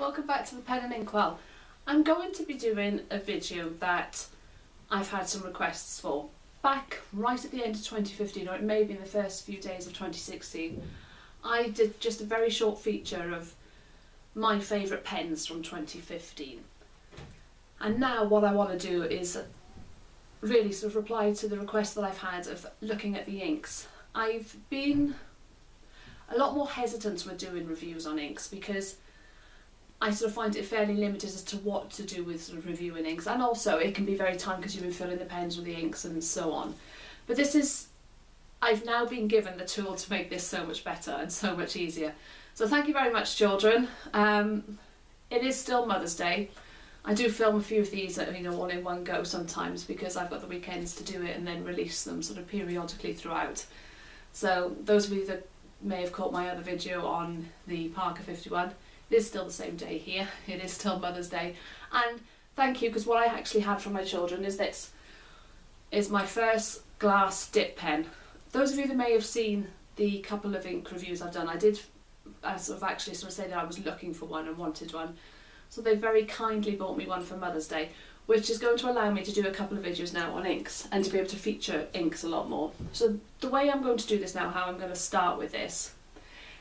welcome back to the Pen and Inkwell. I'm going to be doing a video that I've had some requests for. Back right at the end of 2015, or it may be in the first few days of 2016, I did just a very short feature of my favourite pens from 2015. And now what I want to do is really sort of reply to the request that I've had of looking at the inks. I've been a lot more hesitant with doing reviews on inks because I sort of find it fairly limited as to what to do with sort of reviewing inks, and also it can be very time consuming filling the pens with the inks and so on. But I've now been given the tool to make this so much better and so much easier. So thank you very much, children. It is still Mother's Day. I do film a few of these all in one go sometimes because I've got the weekends to do it and then release them sort of periodically throughout. So those of you that may have caught my other video on the Parker 51, it is still the same day here. It is still Mother's Day. And thank you, because what I actually had from my children is this. Is my first glass dip pen. Those of you that may have seen the couple of ink reviews I've done, I did sort of say that I was looking for one and wanted one. So they very kindly bought me one for Mother's Day, which is going to allow me to do a couple of videos now on inks and to be able to feature inks a lot more. So the way I'm going to do this now, how I'm going to start with this,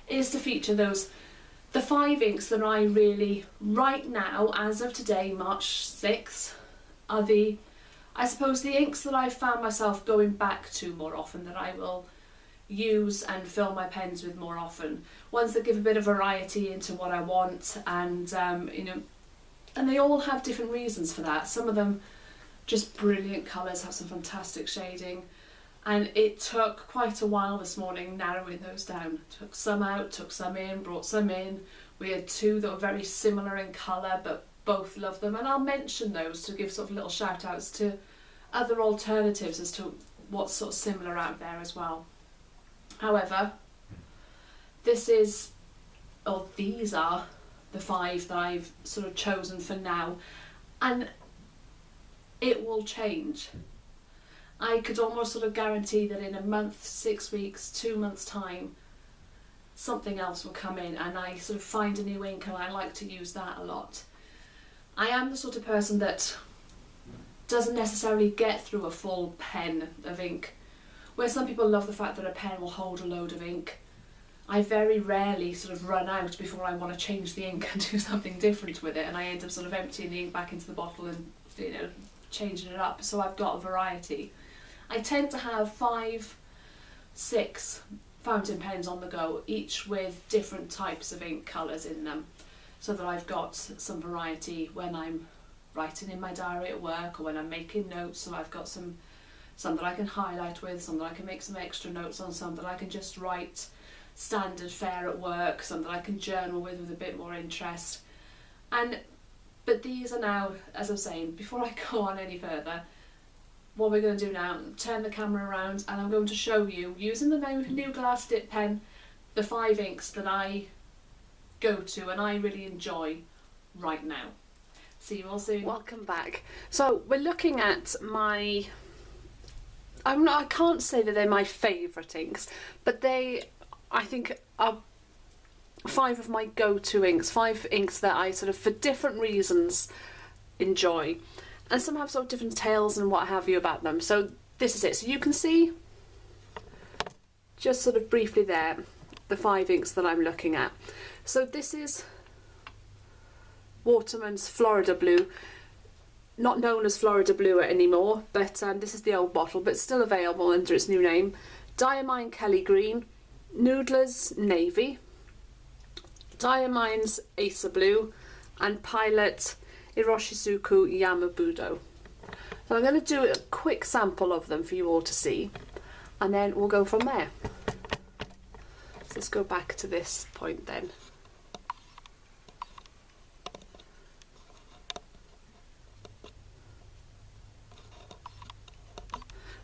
is to feature the 5 inks that I really, right now, as of today, March 6th, are I suppose the inks that I've found myself going back to more often, that I will use and fill my pens with more often. Ones that give a bit of variety into what I want, and and they all have different reasons for that. Some of them just brilliant colours, have some fantastic shading. And it took quite a while this morning narrowing those down. Took some out, took some in, brought some in. We had 2 that were very similar in colour, but both loved them. And I'll mention those to give sort of little shout outs to other alternatives as to what's sort of similar out there as well. However, these are the 5 that I've sort of chosen for now. And it will change. I could almost sort of guarantee that in a month, 6 weeks, 2 months time, something else will come in, and I sort of find a new ink and I like to use that a lot. I am the sort of person that doesn't necessarily get through a full pen of ink. Where some people love the fact that a pen will hold a load of ink, I very rarely sort of run out before I want to change the ink and do something different with it, and I end up sort of emptying the ink back into the bottle and changing it up, so I've got a variety. I tend to have 5, 6 fountain pens on the go, each with different types of ink colours in them, so that I've got some variety when I'm writing in my diary at work or when I'm making notes. So I've got some that I can highlight with, some that I can make some extra notes on, some that I can just write standard fare at work, some that I can journal with a bit more interest. But these are now, as I'm saying, before I go on any further, what we're going to do now, turn the camera around and I'm going to show you, using the new glass dip pen, the 5 inks that I go to and I really enjoy right now. See you all soon. Welcome back. So we're looking at I can't say that they're my favourite inks, but I think are 5 of my go-to inks, 5 inks that I sort of, for different reasons, enjoy. And some have sort of different tales and what have you about them. So this is it. So you can see, just sort of briefly there, the 5 inks that I'm looking at. So this is Waterman's Florida Blue, not known as Florida Blue anymore, but this is the old bottle, but still available under its new name. Diamine Kelly Green, Noodlers Navy, Diamine Asa Blue, and Pilot Iroshizuku Yama Budo. So I'm going to do a quick sample of them for you all to see, and then we'll go from there. So let's go back to this point then.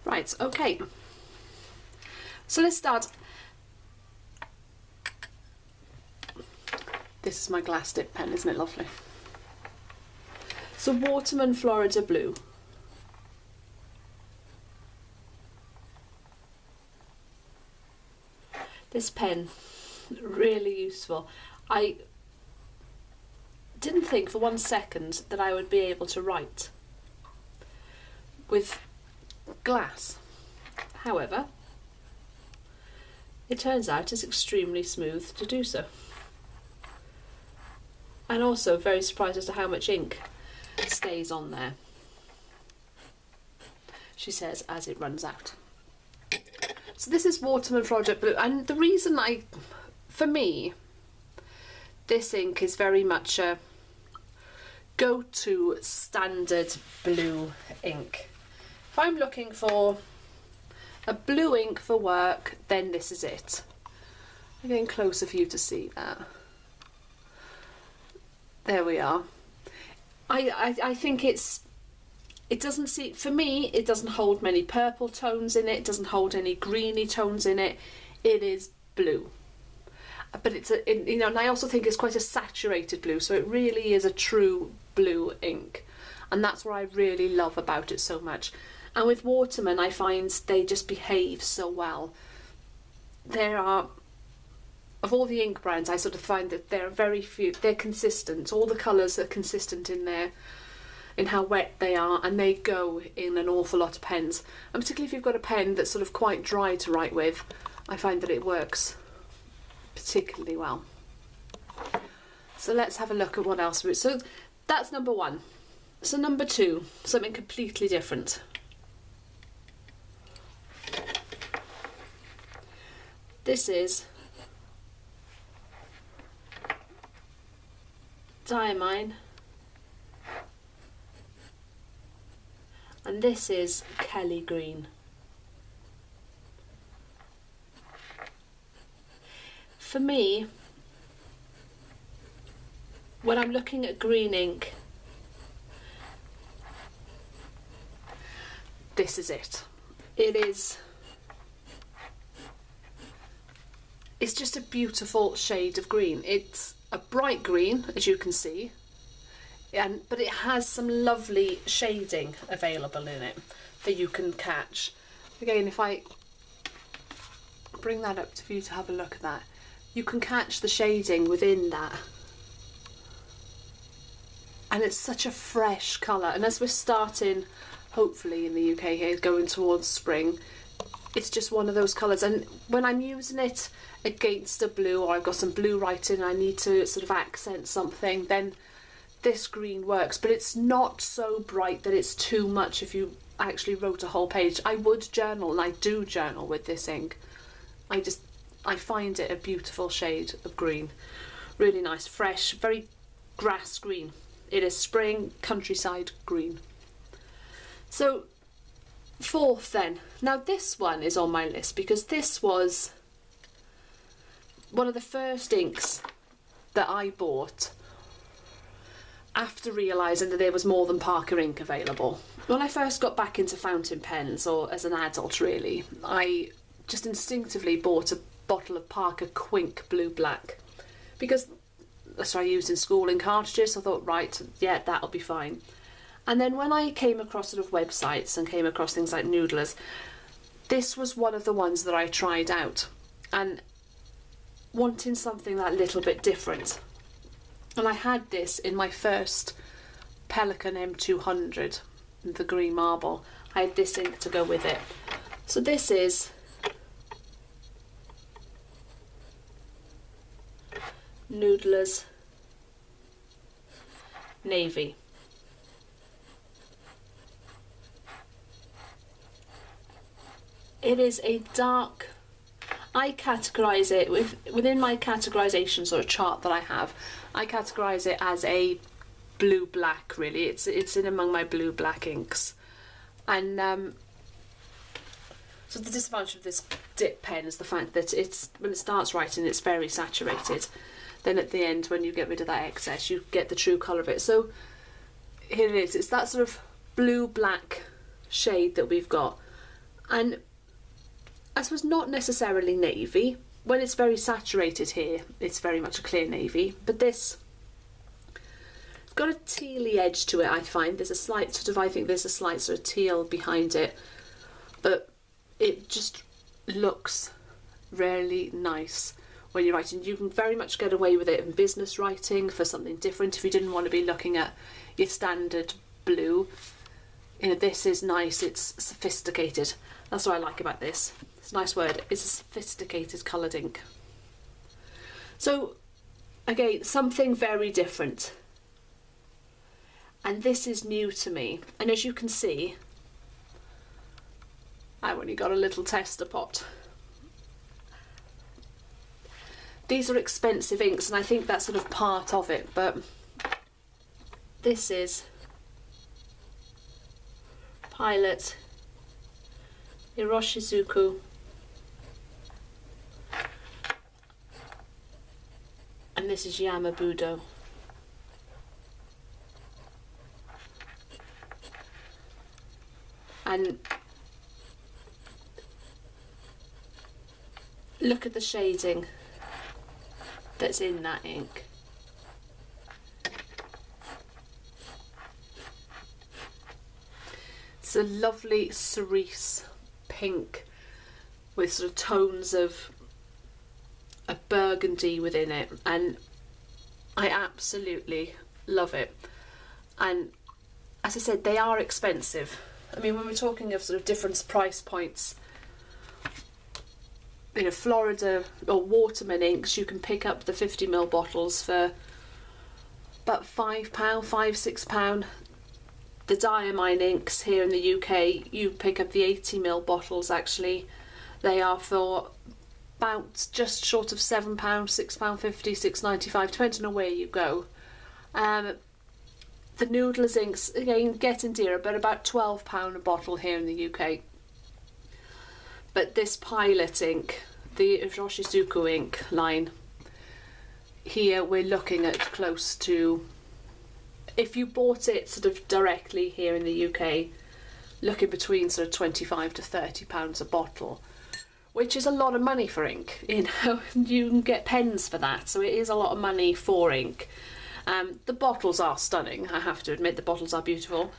Right, okay. So let's start. This is my glass dip pen, isn't it lovely? So Waterman Florida Blue. This pen, really useful. didn't think for 1 second that I would be able to write with glass. However, it turns out it's extremely smooth to do so. And also very surprised as to how much ink stays on there, she says, as it runs out. So this is Waterman Project Blue, and the reason for me, this ink is very much a go-to standard blue ink. If I'm looking for a blue ink for work, then this is it. I'm getting closer for you to see that. There we are. I think it doesn't see, for me, it doesn't hold many purple tones in it, doesn't hold any greeny tones in it. It is blue. But you know, and I also think it's quite a saturated blue, so it really is a true blue ink. And that's what I really love about it so much. And with Waterman, I find they just behave so well. There are, of all the ink brands, I sort of find that there are very few, they're consistent. All the colours are consistent in how wet they are, and they go in an awful lot of pens. And particularly if you've got a pen that's sort of quite dry to write with, I find that it works particularly well. So let's have a look at what else. So that's number 1. So number 2, something completely different. This is Diamine, and this is Kelly Green. For me, when I'm looking at green ink, this is it. It's just a beautiful shade of green. It's a bright green, as you can see, but it has some lovely shading available in it that you can catch. Again, if I bring that up for you to have a look at that, you can catch the shading within that. And it's such a fresh colour. And as we're starting, hopefully in the UK here, going towards spring, it's just one of those colours. And when I'm using it against a blue, or I've got some blue writing and I need to sort of accent something, then this green works. But it's not so bright that it's too much if you actually wrote a whole page. I would journal, and I do journal with this ink. I find it a beautiful shade of green. Really nice, fresh, very grass green. It is spring countryside green. So 4th then. Now this one is on my list because this was one of the first inks that I bought after realising that there was more than Parker ink available. When I first got back into fountain pens, or as an adult really, I just instinctively bought a bottle of Parker Quink Blue Black because that's what I used in school in cartridges. So I thought, right, yeah, that'll be fine. And then when I came across sort of websites and came across things like Noodlers, this was one of the ones that I tried out and wanting something that little bit different. And I had this in my first Pelican M200, the green marble. I had this ink to go with it. So this is Noodlers Navy. It is a dark, I categorise it within my categorisations or a chart that I have, I categorise it as a blue-black really. It's in among my blue-black inks. And so the disadvantage of this dip pen is the fact that when it starts writing it's very saturated. Then at the end, when you get rid of that excess, you get the true colour of it. So here it is. It's that sort of blue-black shade that we've got. And I suppose not necessarily navy. When it's very saturated here, it's very much a clear navy. But this, it's got a tealy edge to it, I find. There's a slight sort of, I think there's a slight sort of teal behind it. But it just looks really nice when you're writing. You can very much get away with it in business writing for something different if you didn't want to be looking at your standard blue. You know, this is nice, it's sophisticated. That's what I like about this. It's a nice word. It's a sophisticated coloured ink. So again, something very different. And this is new to me. And as you can see, I've only got a little tester pot. These are expensive inks, and I think that's sort of part of it, but this is Pilot Iroshizuku and this is Yama Budo. And look at the shading that's in that ink. It's a lovely cerise pink with sort of tones of a burgundy within it, and I absolutely love it. And as I said, they are expensive. I mean, when we're talking of sort of different price points, you know, Florida or Waterman inks, you can pick up the 50ml bottles for about £5, £6. The Dyer Mine inks here in the UK, you pick up the 80ml bottles actually. They are for about just short of £7, £6.50, £6.95, depending on where you go. The Noodlers inks, again, getting dearer, but about £12 a bottle here in the UK. But this Pilot ink, the Iroshizuku ink line, here we're looking at close to, if you bought it sort of directly here in the UK, looking between sort of £25 to £30 a bottle, which is a lot of money for ink. You know, you can get pens for that, so it is a lot of money for ink. The bottles are stunning, I have to admit, the bottles are beautiful.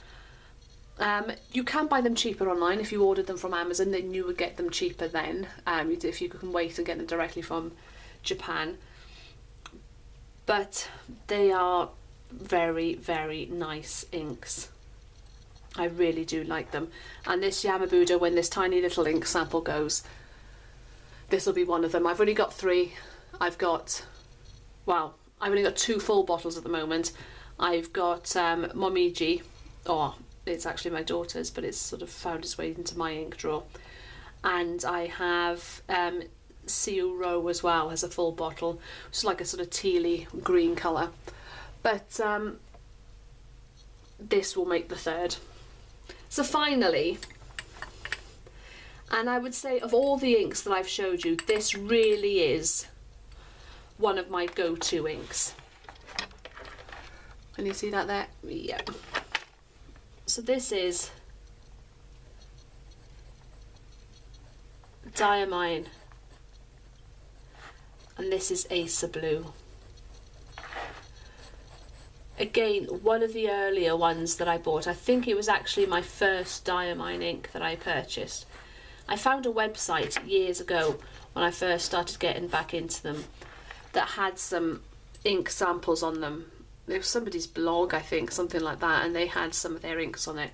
You can buy them cheaper online. If you ordered them from Amazon, then you would get them cheaper then, if you can wait and get them directly from Japan. But they are very, very nice inks. I really do like them. And this Yama Budo, when this tiny little ink sample goes, this will be one of them. I've only got 3. I've only got 2 full bottles at the moment. I've got Momiji, it's actually my daughter's, but it's sort of found its way into my ink drawer. And I have Siu Row as well as a full bottle, which is like a sort of tealy green colour. But this will make the 3rd. So finally, and I would say of all the inks that I've showed you, this really is one of my go-to inks. Can you see that there? Yeah. So this is Dyer Mine, and this is Asa Blue. Again, one of the earlier ones that I bought. I think it was actually my first Dyer Mine ink that I purchased. I found a website years ago when I first started getting back into them that had some ink samples on them. It was somebody's blog, I think, something like that, and they had some of their inks on it.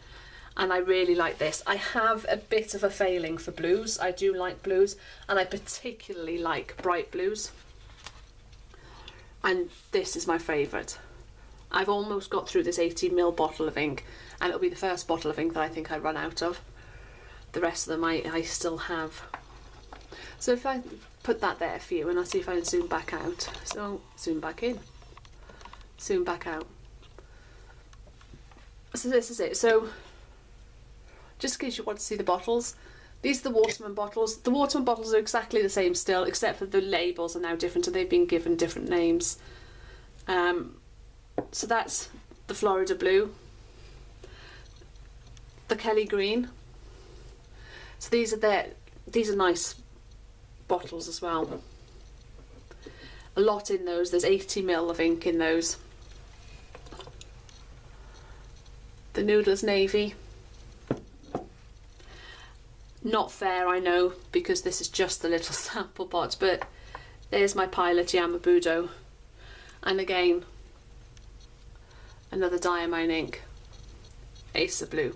And I really like this. I have a bit of a failing for blues. I do like blues, and I particularly like bright blues. And this is my favourite. I've almost got through this 80ml bottle of ink, and it'll be the first bottle of ink that I think I run out of. The rest of them I still have. So if I put that there for you, and I'll see if I can zoom back out. So zoom back in, zoom back out. So this is it. So just in case you want to see the bottles, these are the Waterman bottles. The Waterman bottles are exactly the same still, except for the labels are now different, and they've been given different names. So that's the Florida Blue, the Kelly Green. So these are nice bottles as well. A lot in those. There's 80ml of ink in those. The Noodlers Navy. Not fair, I know, because this is just the little sample pot, but there's my Pilot Yama Budo. And again, another Diamine ink, Asa Blue.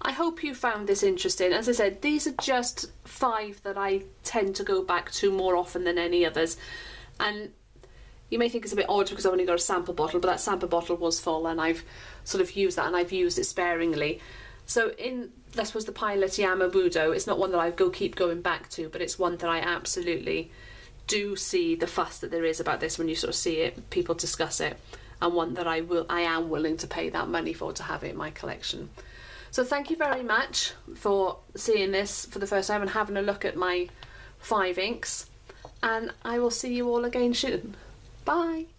I hope you found this interesting. As I said, these are just 5 that I tend to go back to more often than any others. And you may think it's a bit odd because I've only got a sample bottle, but that sample bottle was full and I've sort of used that, and I've used it sparingly. So this was the Pilot Yama Budo. It's not one that I keep going back to, but it's one that I absolutely do see the fuss that there is about this when you sort of see it, people discuss it, and one that I am willing to pay that money for, to have it in my collection. So thank you very much for seeing this for the first time and having a look at my 5 inks, and I will see you all again soon. Bye!